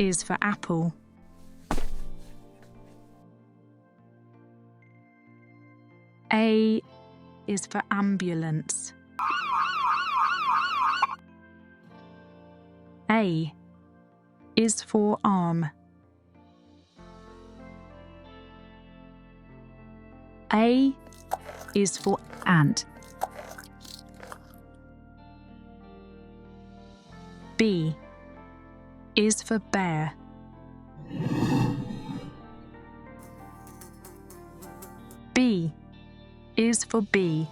is for apple. A is for ambulance. A is for arm. A is for ant. B is for bear. B is for bee.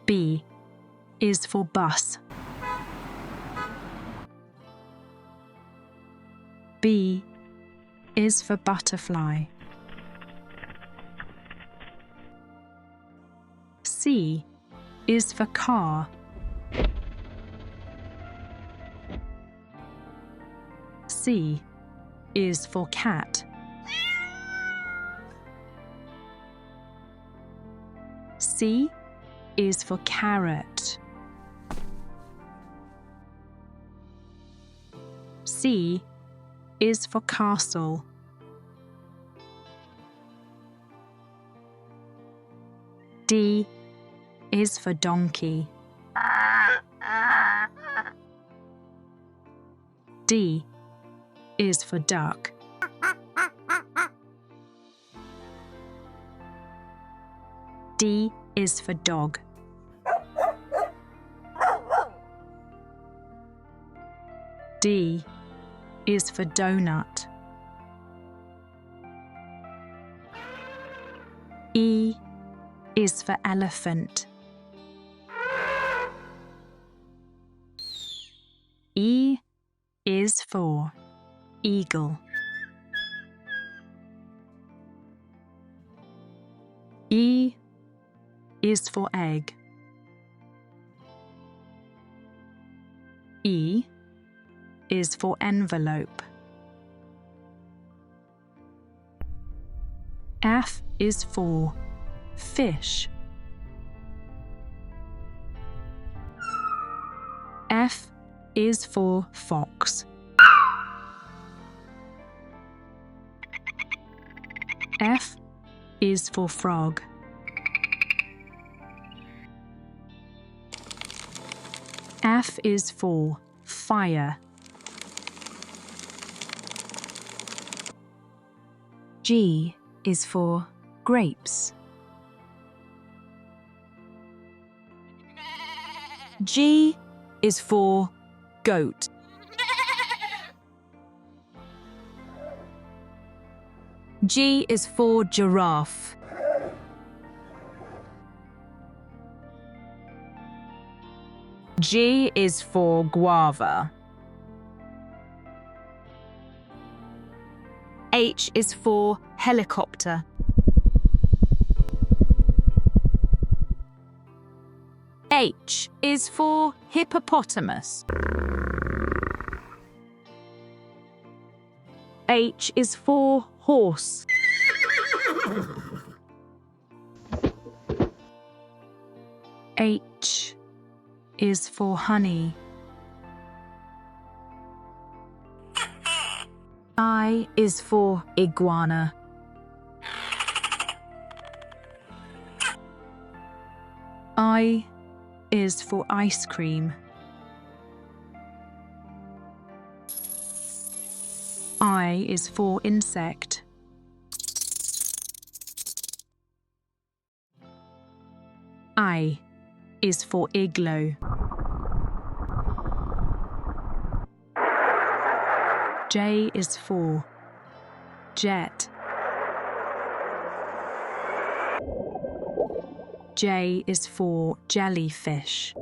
B is for bus. B is for butterfly. C is for car. C is for cat. C is for carrot. C is for castle. D is for donkey. D is for duck. D is for dog. D is for donut. E is for elephant. E is for eagle. E is for egg. E is for envelope. F is for fish. F is for fox. F is for frog. F is for fire. G is for grapes. G is for goat. G is for giraffe. G is for guava. H is for helicopter. H is for hippopotamus. H is for horse. H is for honey. I is for iguana. I is for ice cream. I is for insect. I is for igloo. J is for jet. J is for jellyfish.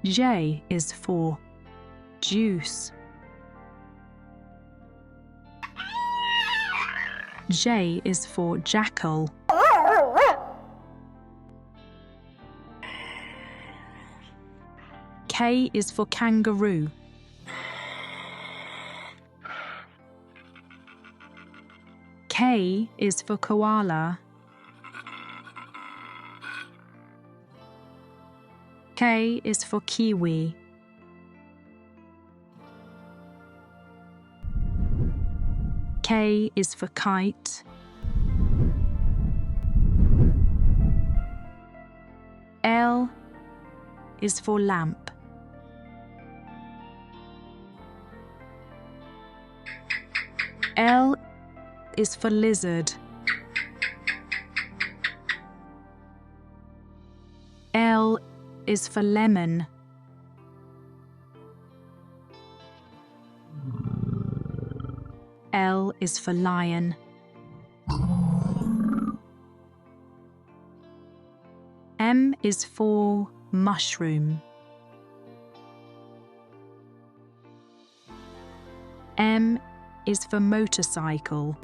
J is for juice. J is for jackal. K is for kangaroo. K is for koala. K is for kiwi. K is for kite. L is for lamp. L is for lizard. L is for lemon. L is for lion. M is for mushroom. M is for motorcycle.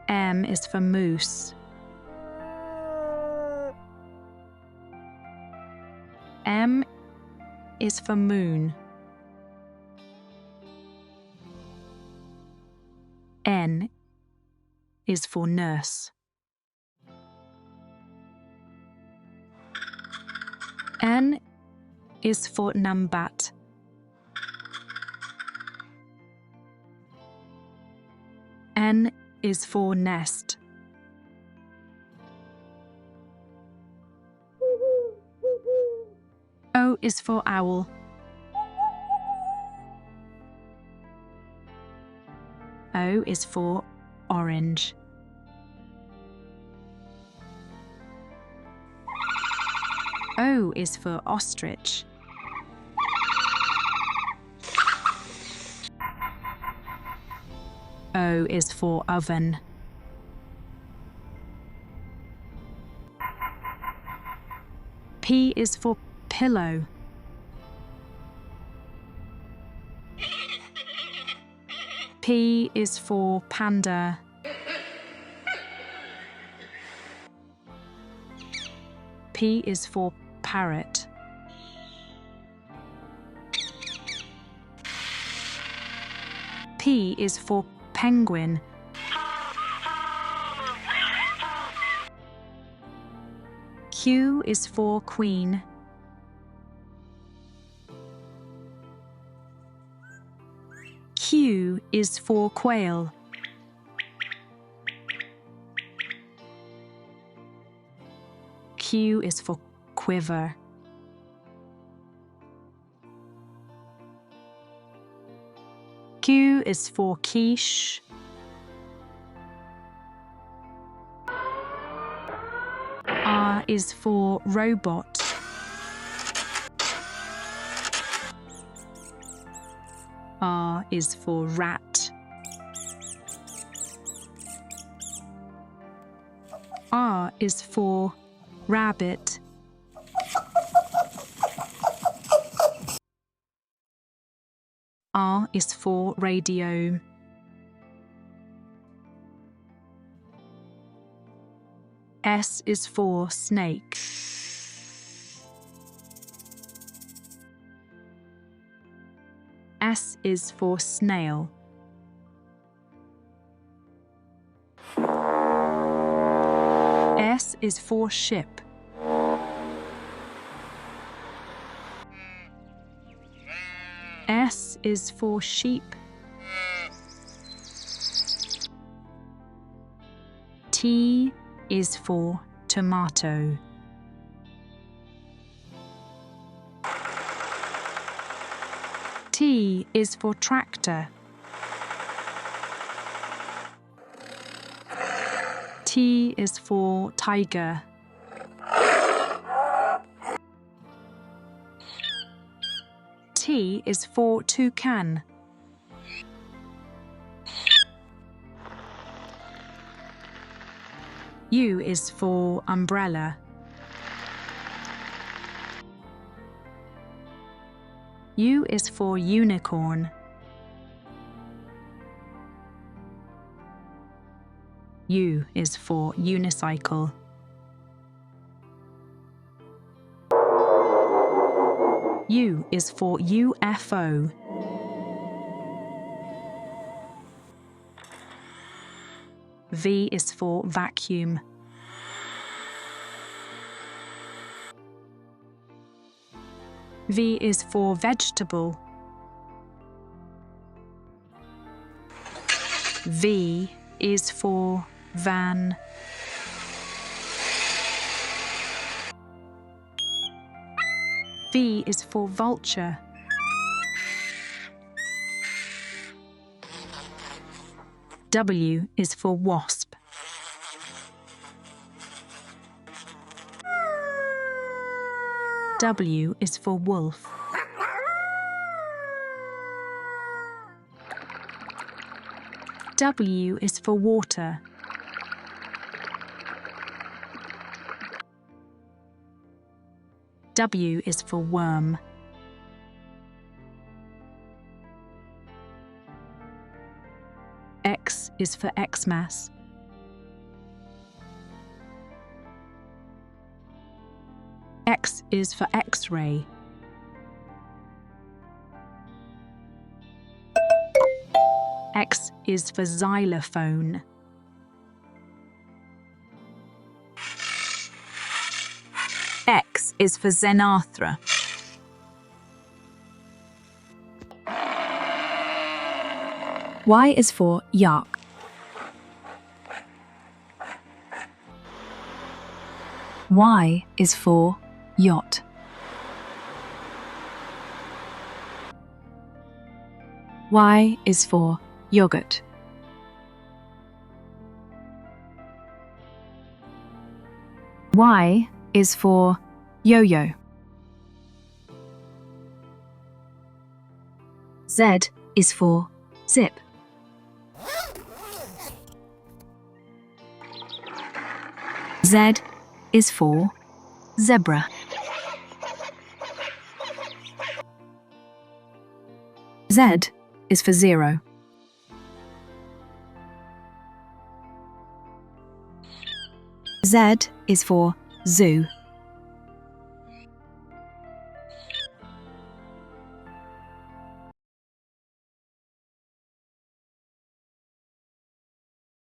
M is for moose. M is for moon. N is for nurse. N is for numbat. N is for nest. O is for owl. O is for orange. O is for ostrich. O is for oven. P is for pillow. P is for panda. P is for parrot. P is for penguin. Q is for queen. Q is for quail. Q is for quiver. Q is for quiche. R is for robot. R is for rat. R is for rabbit. R is for radio. S is for snake. S is for snail. S is for ship. S is for sheep. T is for tomato. T is for tractor. T is for tiger. T is for toucan. U is for umbrella. U is for unicorn. U is for unicycle. U is for UFO. V is for vacuum. V is for vegetable. V is for van. V is for vulture. W is for wasp. W is for wolf. W is for water. W is for worm. X is for Xmas. X is for X-ray. X is for xylophone. X is for Xenarthra. Y is for yak. Y is for yacht. Y is for yogurt. Y is for yo-yo. Z is for zip. Z is for zebra. Z is for zero. Z is for zoo.